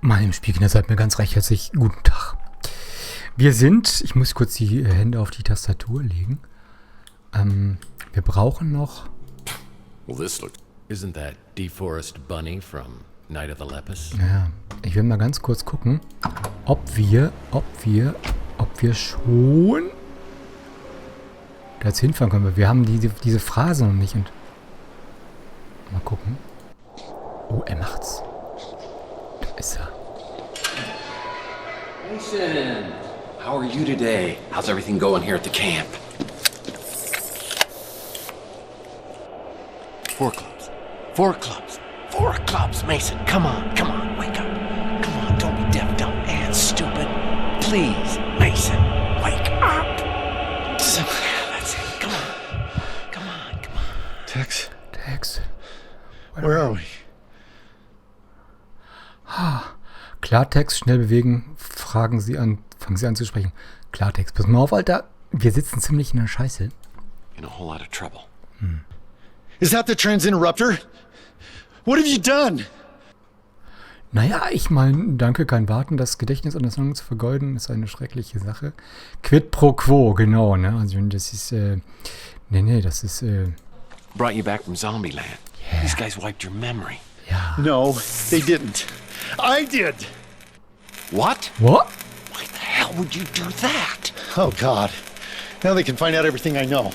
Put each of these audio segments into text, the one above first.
Meinem Spielkinder seid mir ganz recht herzlich guten Tag. Wir sind, ich muss kurz die Hände auf die Tastatur legen. Wir brauchen noch... Well, this looks... Isn't that DeForest Bunny from Night of the Lepus? Ja, ich will mal ganz kurz gucken, ob wir schon da jetzt hinfahren können. Wir haben diese Phrase noch nicht und mal gucken. Oh, er macht's. Da ist er. Mason, how are you today? How's everything going here at the camp? 4 clubs. 4 clubs. 4 clubs, Mason. Come on, wake up. Come on, don't be deaf, dumb, and stupid. Please, Mason, wake up. That's it. Come on. Tex? Where are we? Klartext, schnell bewegen, fangen Sie an zu sprechen. Klartext, pass mal auf, Alter. Wir sitzen ziemlich in der Scheiße. In a whole lot of trouble. Is that the Transinterrupter? What have you done? Naja, ich meine, danke, kein Warten. Das Gedächtnis an das Lang zu vergeuden, ist eine schreckliche Sache. Quid pro quo, genau, ne? Also das ist, das ist, Brought you back from Zombieland. Yeah. These guys wiped your memory. ja. No, they didn't. I did! What? What? Why the hell would you do that? Oh, God. Now they can find out everything I know.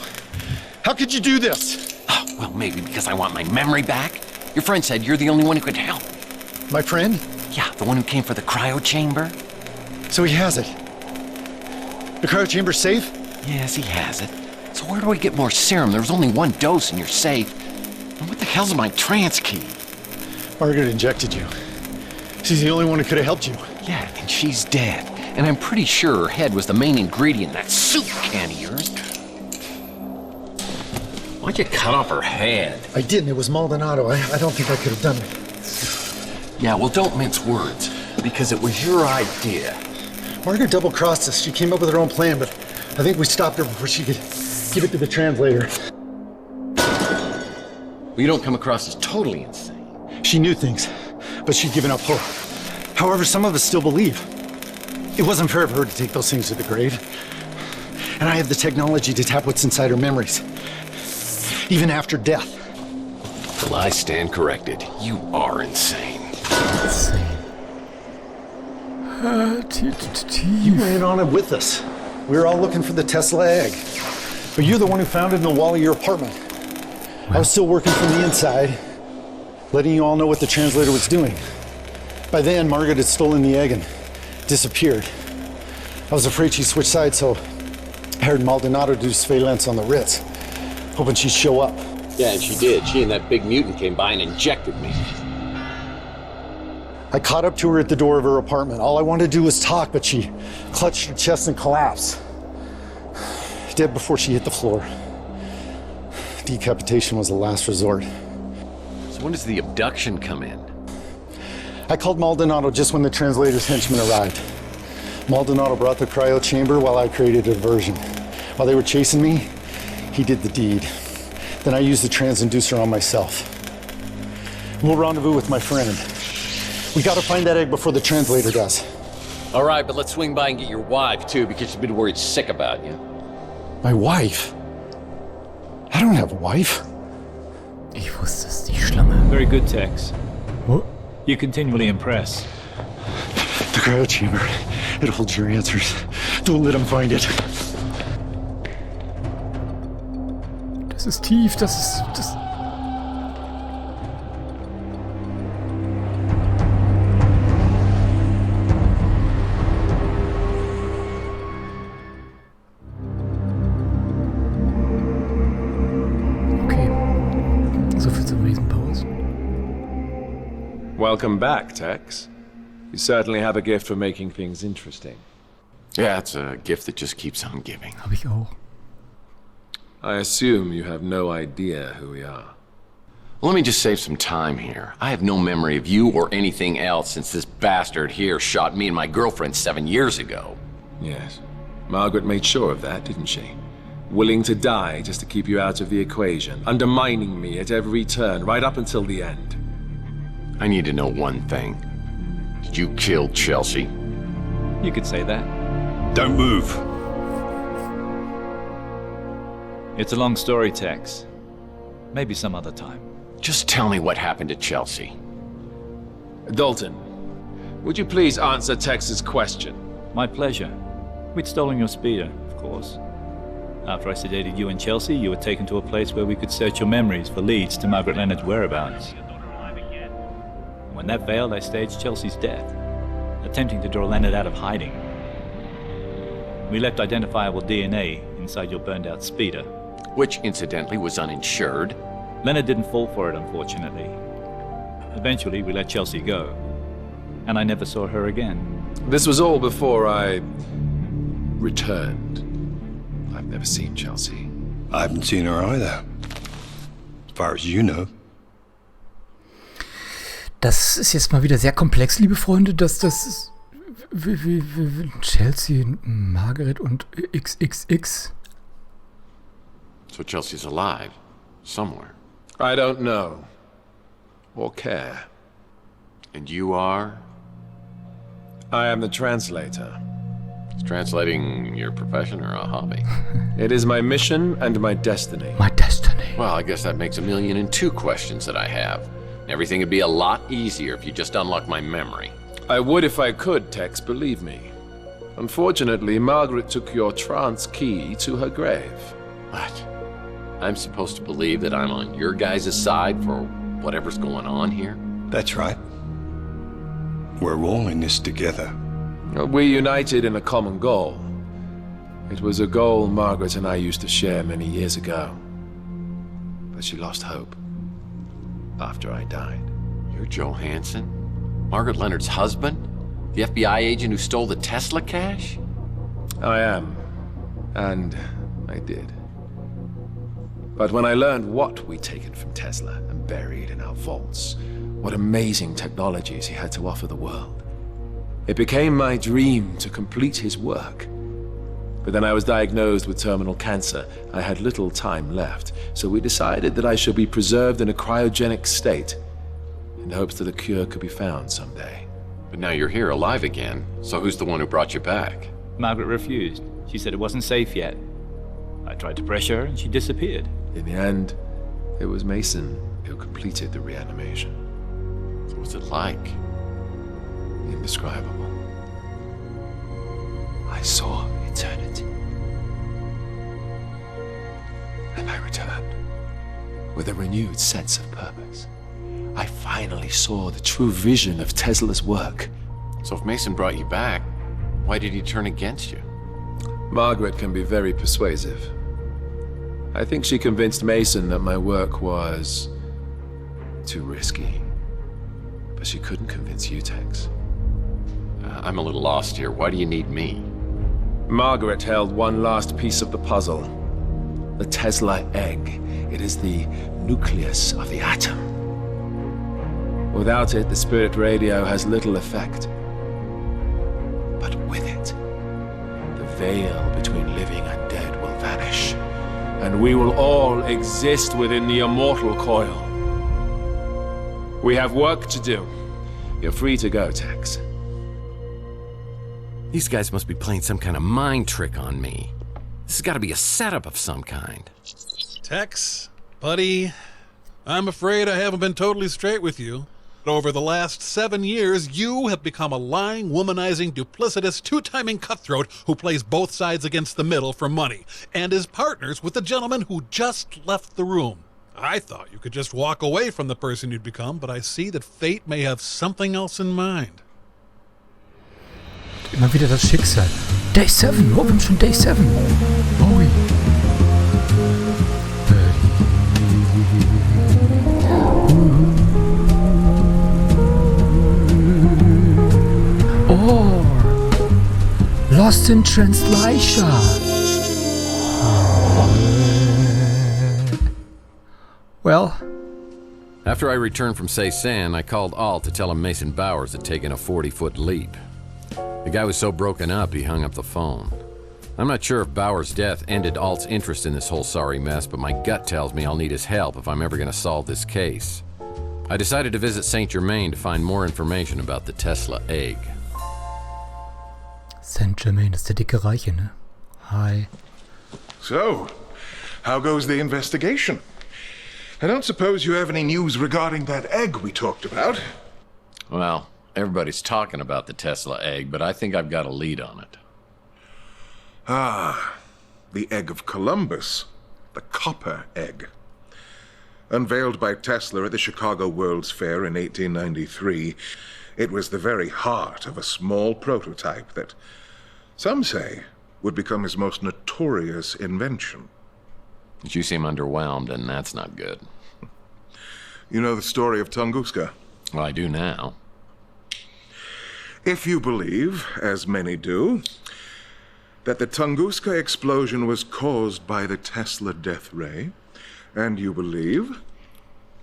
How could you do this? Oh, well, maybe because I want my memory back. Your friend said you're the only one who could help. My friend? Yeah, the one who came for the cryo chamber. So he has it. The cryo chamber's safe? Yes, he has it. So where do I get more serum? There was only 1 dose in your safe. And what the hell's my trance key? Margaret injected you. She's the only one who could have helped you. Yeah, and she's dead. And I'm pretty sure her head was the main ingredient in that soup can of yours. Why'd you cut off her head? I didn't. It was Maldonado. I don't think I could have done it. Yeah, well, don't mince words. Because it was your idea. Margaret double-crossed us. She came up with her own plan, but I think we stopped her before she could give it to the translator. Well, you don't come across as totally insane. She knew things, but she'd given up hope. However, some of us still believe. It wasn't fair for her to take those things to the grave. And I have the technology to tap what's inside her memories. Even after death. Well, I stand corrected. You are insane. You ran on it with us. We were all looking for the Tesla egg. But you're the one who found it in the wall of your apartment. I was still working from the inside, letting you all know what the translator was doing. By then, Margaret had stolen the egg and disappeared. I was afraid she'd switch sides, so I hired Maldonado to do surveillance on the Ritz, hoping she'd show up. Yeah, and she did. She and that big mutant came by and injected me. I caught up to her at the door of her apartment. All I wanted to do was talk, but she clutched her chest and collapsed. Dead before she hit the floor. Decapitation was the last resort. So when does the abduction come in? I called Maldonado just when the translator's henchmen arrived. Maldonado brought the cryo chamber while I created a diversion. While they were chasing me, he did the deed. Then I used the transinducer on myself. We'll rendezvous with my friend. We gotta find that egg before the translator does. All right, but let's swing by and get your wife, too, because she's been worried sick about you. My wife? I don't have a wife. Ich wusste es, die Schlange. Very good, Tex. What? You continually impress. The cryo chamber. It holds your answers. Don't let him find it. Das ist tief, das ist... Das Welcome back, Tex. You certainly have a gift for making things interesting. Yeah, it's a gift that just keeps on giving. habe ich auch. I assume you have no idea who we are. Well, let me just save some time here. I have no memory of you or anything else since this bastard here shot me and my girlfriend 7 years ago. Yes. Margaret made sure of that, didn't she? Willing to die just to keep you out of the equation, undermining me at every turn, right up until the end. I need to know one thing. You killed Chelsea. You could say that. Don't move. It's a long story, Tex. Maybe some other time. Just tell me what happened to Chelsea. Dalton, would you please answer Tex's question? My pleasure. We'd stolen your speeder, of course. After I sedated you and Chelsea, you were taken to a place where we could search your memories for leads to Margaret Leonard's whereabouts. When that failed, I staged Chelsea's death, attempting to draw Leonard out of hiding. We left identifiable DNA inside your burned-out speeder. Which, incidentally, was uninsured. Leonard didn't fall for it, unfortunately. Eventually, we let Chelsea go, and I never saw her again. This was all before I returned. I've never seen Chelsea. I haven't seen her either. As far as you know. Das ist jetzt mal wieder sehr komplex, liebe Freunde, dass das Chelsea, Margaret und XXX. So Chelsea's alive. Somewhere. I don't know. Or care. And you are? I am the translator. Is translating your profession or a hobby? It is my mission and my destiny. My destiny. Well, I guess that makes 1,000,002 questions that I have. Everything would be a lot easier if you just unlocked my memory. I would if I could, Tex, believe me. Unfortunately, Margaret took your trance key to her grave. What? I'm supposed to believe that I'm on your guys' side for whatever's going on here? That's right. We're all in this together. We united in a common goal. It was a goal Margaret and I used to share many years ago. But she lost hope after I died. You're Joe Hansen? Margaret Leonard's husband? The FBI agent who stole the Tesla cash? I am. And I did. But when I learned what we'd taken from Tesla and buried in our vaults, what amazing technologies he had to offer the world, it became my dream to complete his work. But then I was diagnosed with terminal cancer. I had little time left, so we decided that I should be preserved in a cryogenic state in hopes that a cure could be found someday. But now you're here alive again, so who's the one who brought you back? Margaret refused. She said it wasn't safe yet. I tried to pressure her and she disappeared. In the end, it was Mason who completed the reanimation. So what's it like? Indescribable. I saw eternity. And I returned with a renewed sense of purpose. I finally saw the true vision of Tesla's work. So if Mason brought you back, why did he turn against you? Margaret can be very persuasive. I think she convinced Mason that my work was too risky. But she couldn't convince you, Tex. I'm a little lost here. Why do you need me? Margaret held one last piece of the puzzle. The Tesla egg. It is the nucleus of the atom. Without it, the spirit radio has little effect. But with it, the veil between living and dead will vanish, and we will all exist within the immortal coil. We have work to do. You're free to go, Tex. These guys must be playing some kind of mind trick on me. This has got to be a setup of some kind. Tex, buddy, I'm afraid I haven't been totally straight with you. Over the last 7 years, you have become a lying, womanizing, duplicitous, two-timing cutthroat who plays both sides against the middle for money, and is partners with the gentleman who just left the room. I thought you could just walk away from the person you'd become, but I see that fate may have something else in mind. Immer wieder das Schicksal. Day 7, oh, wir haben schon Day 7. Bowie. Or Lost in Translation. Well. After I returned from Ceysan, I called Alt to tell him Mason Bowers had taken a 40-foot leap. The guy was so broken up, he hung up the phone. I'm not sure if Bowers' death ended Alt's interest in this whole sorry mess, but my gut tells me I'll need his help if I'm ever going to solve this case. I decided to visit Saint Germain to find more information about the Tesla egg. Saint Germain, das ist der dicke Reiche, ne? Hi. So, how goes the investigation? I don't suppose you have any news regarding that egg we talked about? Well, everybody's talking about the Tesla egg, but I think I've got a lead on it. Ah, the egg of Columbus. The copper egg. Unveiled by Tesla at the Chicago World's Fair in 1893, it was the very heart of a small prototype that, some say, would become his most notorious invention. But you seem underwhelmed, and that's not good. You know the story of Tunguska? Well, I do now. If you believe, as many do, that the Tunguska explosion was caused by the Tesla death ray, and you believe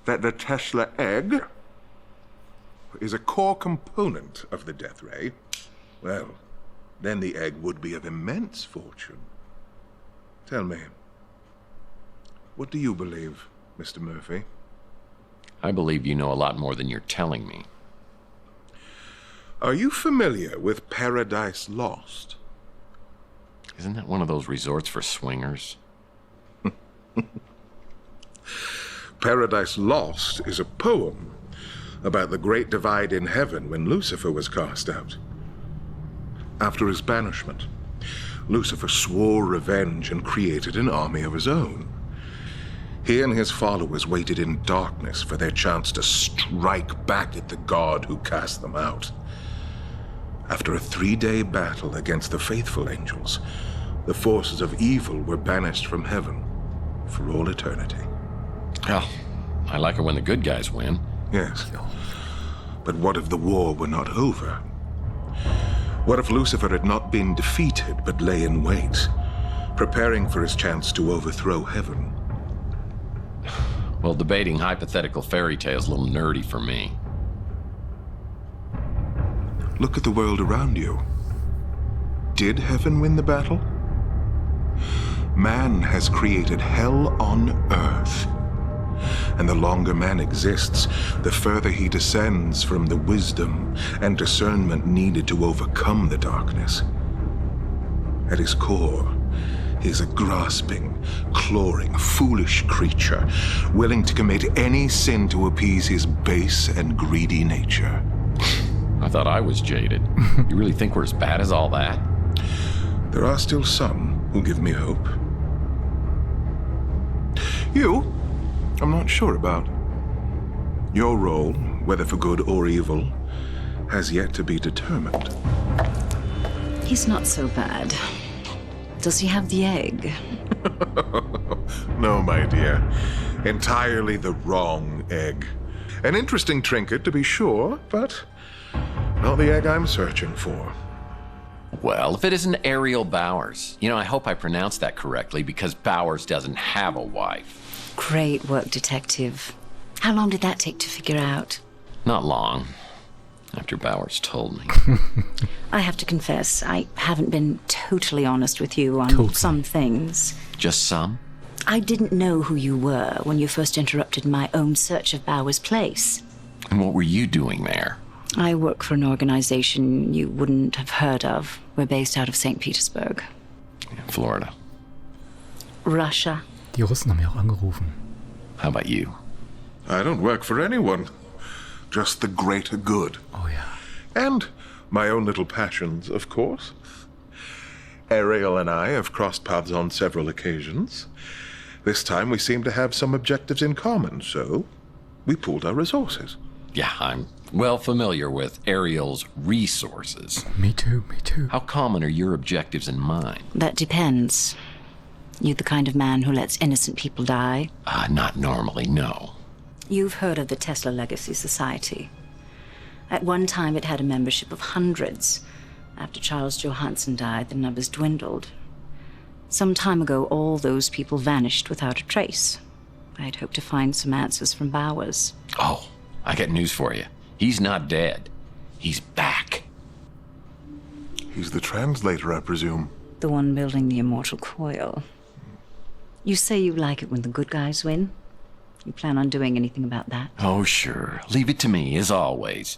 that the Tesla egg is a core component of the death ray, well, then the egg would be of immense fortune. Tell me, what do you believe, Mr. Murphy? I believe you know a lot more than you're telling me. Are you familiar with Paradise Lost? Isn't that one of those resorts for swingers? Paradise Lost is a poem about the great divide in heaven when Lucifer was cast out. After his banishment, Lucifer swore revenge and created an army of his own. He and his followers waited in darkness for their chance to strike back at the god who cast them out. After a 3-day battle against the faithful angels, the forces of evil were banished from heaven for all eternity. Oh, I like it when the good guys win. Yes. But what if the war were not over? What if Lucifer had not been defeated but lay in wait, preparing for his chance to overthrow heaven? Well, debating hypothetical fairy tales is a little nerdy for me. Look at the world around you. Did heaven win the battle? Man has created hell on earth. And the longer man exists, the further he descends from the wisdom and discernment needed to overcome the darkness. At his core, he is a grasping, clawing, foolish creature, willing to commit any sin to appease his base and greedy nature. I thought I was jaded. You really think we're as bad as all that? There are still some who give me hope. You, I'm not sure about. Your role, whether for good or evil, has yet to be determined. He's not so bad. Does he have the egg? No, my dear. Entirely the wrong egg. An interesting trinket, to be sure, but not the egg I'm searching for. Well, if it isn't Ariel Bowers. You know, I hope I pronounced that correctly because Bowers doesn't have a wife. Great work, detective. How long did that take to figure out? Not long. After Bowers told me. I have to confess, I haven't been totally honest with you on some things. Just some? I didn't know who you were when you first interrupted my own search of Bowers' place. And what were you doing there? I work for an organization you wouldn't have heard of. We're based out of St. Petersburg. Florida. Russia. Die Russen haben ja auch angerufen. How about you? I don't work for anyone. Just the greater good. Oh yeah. And my own little passions, of course. Ariel and I have crossed paths on several occasions. This time we seem to have some objectives in common, so we pooled our resources. Yeah, I'm well familiar with Ariel's resources. Me too, me too. How common are your objectives and mine? That depends. You the kind of man who lets innocent people die? Not normally, no. You've heard of the Tesla Legacy Society. At one time it had a membership of hundreds. After Charles Johansson died, the numbers dwindled. Some time ago, all those people vanished without a trace. I'd hoped to find some answers from Bowers. Oh, I got news for you. He's not dead. He's back. He's the translator, I presume. The one building the immortal coil. You say you like it when the good guys win? You plan on doing anything about that? Oh, sure. Leave it to me, as always.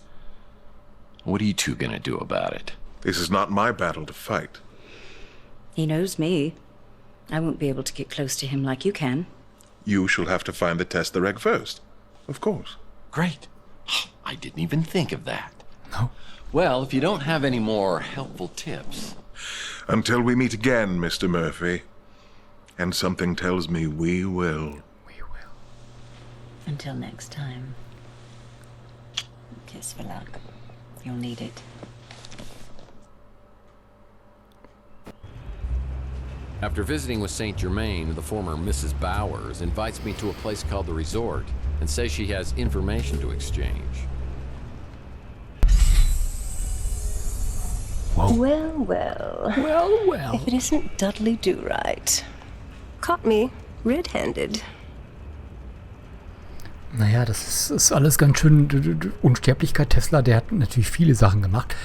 What are you two gonna do about it? This is not my battle to fight. He knows me. I won't be able to get close to him like you can. You shall have to find the Tesla egg first. Of course. Great. I didn't even think of that. No. Well, if you don't have any more helpful tips... Until we meet again, Mr. Murphy. And something tells me we will. We will. Until next time. Kiss for luck. You'll need it. After visiting with St. Germain, the former Mrs. Bowers invites me to a place called the Resort and says she has information to exchange. Whoa. Well, well. Well, well. If it isn't Dudley Do-Right. Caught me red-handed. Naja, das ist alles ganz schön. Unsterblichkeit Tesla, der hat natürlich viele Sachen gemacht.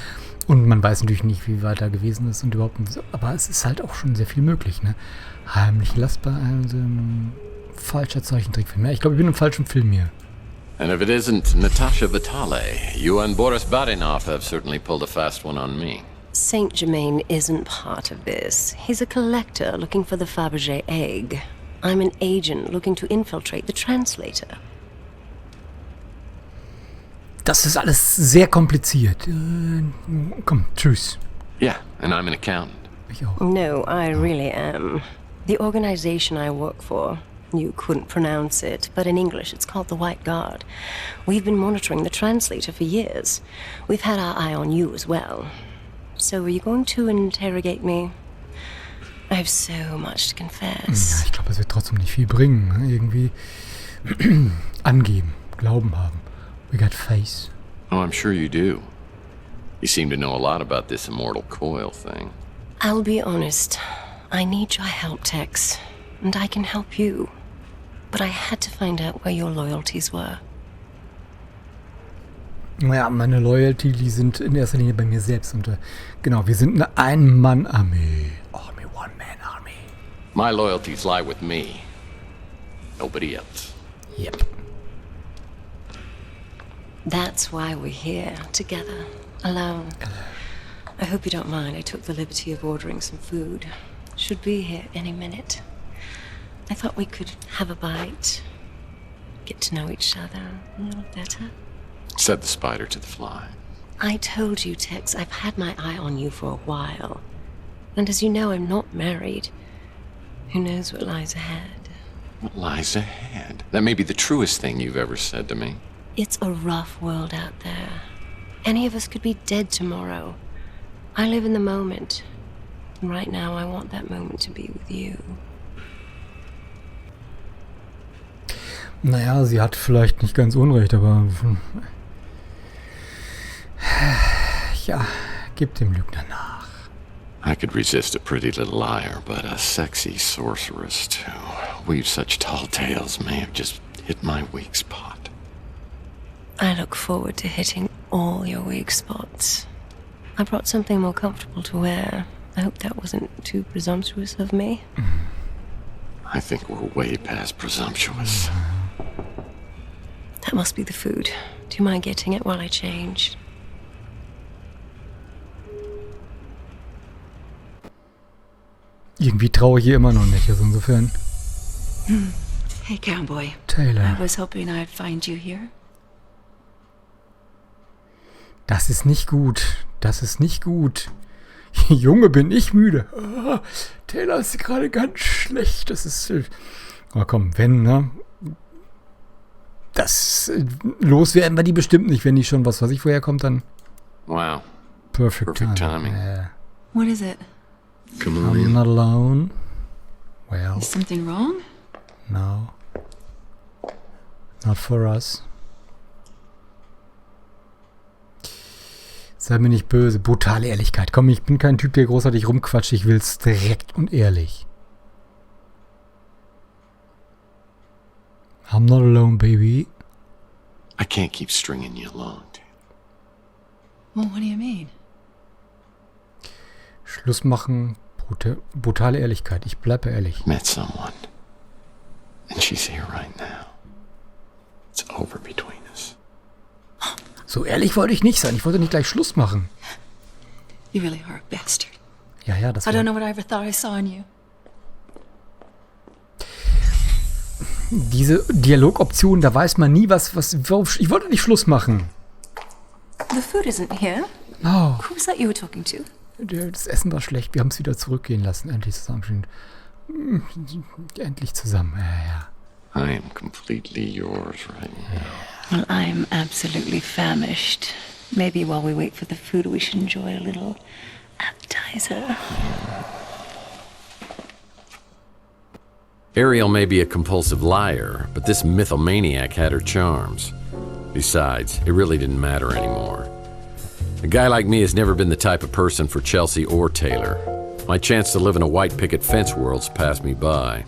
Und man weiß natürlich nicht, wie weit er gewesen ist und überhaupt. Aber es ist halt auch schon sehr viel möglich, ne? Heimlich lastbar, also ein falscher Zeichentrickfilm. Ja, ich glaube, ich bin im falschen Film hier. And if it isn't Natasha Vitale, you and Boris Badenov have certainly pulled a fast one on me. St. Germain isn't part of this. He's a collector looking for the Fabergé egg. I'm an agent looking to infiltrate the translator. Das ist alles sehr kompliziert. Komm, tschüss. Yeah, and I'm an accountant. Ich auch. No, I really am. The organization I work for, you couldn't pronounce it, but in English it's called the White Guard. We've been monitoring the translator for years. We've had our eye on you as well. So are you going to interrogate me? I have so much to confess. Ja, ich glaube, es wird trotzdem nicht viel bringen. Ne? Irgendwie angeben, Glauben haben. We got face. Oh, I'm sure you do. You seem to know a lot about this immortal coil thing. I'll be honest. I need your help, Tex. And I can help you. But I had to find out where your loyalties were. Naja, meine Loyalty, die sind in erster Linie bei mir selbst. Und genau, wir sind eine Ein-Mann-Armee. Army, One-Man-Army. My loyalties lie with me. Nobody else. Yep. That's why we're here, together, alone. I hope you don't mind. I took the liberty of ordering some food. Should be here any minute. I thought we could have a bite. Get to know each other a little better. Said the spider to the fly. I told you, Tex, I've had my eye on you for a while. And as you know, I'm not married. Who knows what lies ahead? What lies ahead? That may be the truest thing you've ever said to me. It's a rough world out there. Any of us could be dead tomorrow. I live in the moment. And right now, I want that moment to be with you. Naja, sie hat vielleicht nicht ganz unrecht, aber ja, gib dem Lügner nach. I could resist a pretty little liar, but a sexy sorceress who weaves such tall tales may have just hit my weak spot. I look forward to hitting all your weak spots. I brought something more comfortable to wear. I hope that wasn't too presumptuous of me. I think we're way past presumptuous. That must be the food. Do you mind getting it while I change? Irgendwie traue ich hier immer noch nicht, also insofern. Hey, cowboy. Taylor. I was hoping I'd find you here. Das ist nicht gut. Das ist nicht gut. Junge, bin ich müde. Oh, Taylor ist gerade ganz schlecht. Das ist. Aber komm, wenn, ne? Das loswerden wir die bestimmt nicht, wenn die schon was weiß ich woher kommt, dann. Wow. Perfect timing. What is it? Come on I'm in. not alone. Well, Is something wrong? no. Not for us. Sei mir nicht böse. Brutale Ehrlichkeit. Komm, ich bin kein Typ, der großartig rumquatscht. Ich will's direkt und ehrlich. I'm not alone, baby. I can't keep stringing you along. Well, what do you mean? Schluss machen. Brutale Ehrlichkeit. Ich bleibe ehrlich. Met someone. And she's here right now. It's over between us. So ehrlich wollte ich nicht sein. Ich wollte nicht gleich Schluss machen. You really are a bastard. Ja, das I war... don't know what I ever thought I saw in you. Diese Dialogoption, da weiß man nie, worauf... Ich wollte nicht Schluss machen. The food isn't here. Oh. Who was that you were talking to? Das Essen war schlecht. Wir haben es wieder zurückgehen lassen. Endlich zusammen. Endlich zusammen. Ja. I am completely yours right now. Well, I'm absolutely famished. Maybe while we wait for the food, we should enjoy a little appetizer. Ariel may be a compulsive liar, but this mythomaniac had her charms. Besides, it really didn't matter anymore. A guy like me has never been the type of person for Chelsea or Taylor. My chance to live in a white picket fence world's passed me by.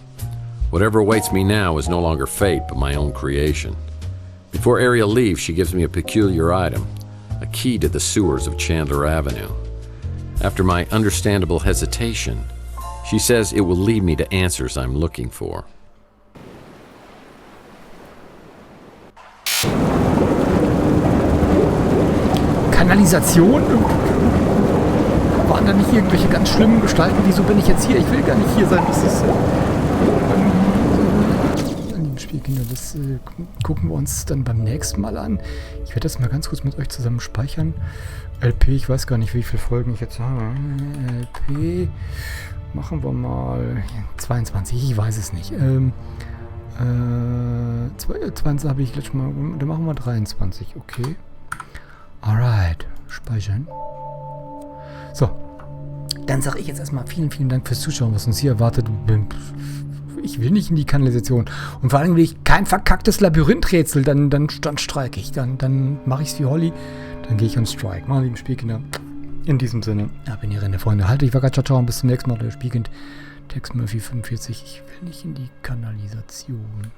Whatever awaits me now is no longer fate, but my own creation. Before Ariel leaves, she gives me a peculiar item, a key to the sewers of Chandler Avenue. After my understandable hesitation, she says it will lead me to answers I'm looking for. Kanalisation? Waren da nicht irgendwelche ganz schlimmen Gestalten? Wieso bin ich jetzt hier? Ich will gar nicht hier sein. Das ist... Liebe Spielkinder, das gucken wir uns dann beim nächsten Mal an. Ich werde das mal ganz kurz mit euch zusammen speichern. LP, ich weiß gar nicht, wie viele Folgen ich jetzt habe. LP... Machen wir mal 22, ich weiß es nicht. 22 habe ich letztes Mal, dann machen wir 23, okay. Alright, speichern. So, dann sage ich jetzt erstmal vielen, vielen Dank fürs Zuschauen, was uns hier erwartet. Ich will nicht in die Kanalisation. Und vor allem will ich kein verkacktes Labyrinthrätsel, dann streike ich. Dann mache ich es wie Holly, dann gehe ich on Strike. Meine lieben Spielkinder. In diesem Sinne, bin ihr Rennen, Freunde. Haltet die Wacker, ciao, bis zum nächsten Mal. Euer Spielkind, Tex Murphy45. Ich will nicht in die Kanalisation.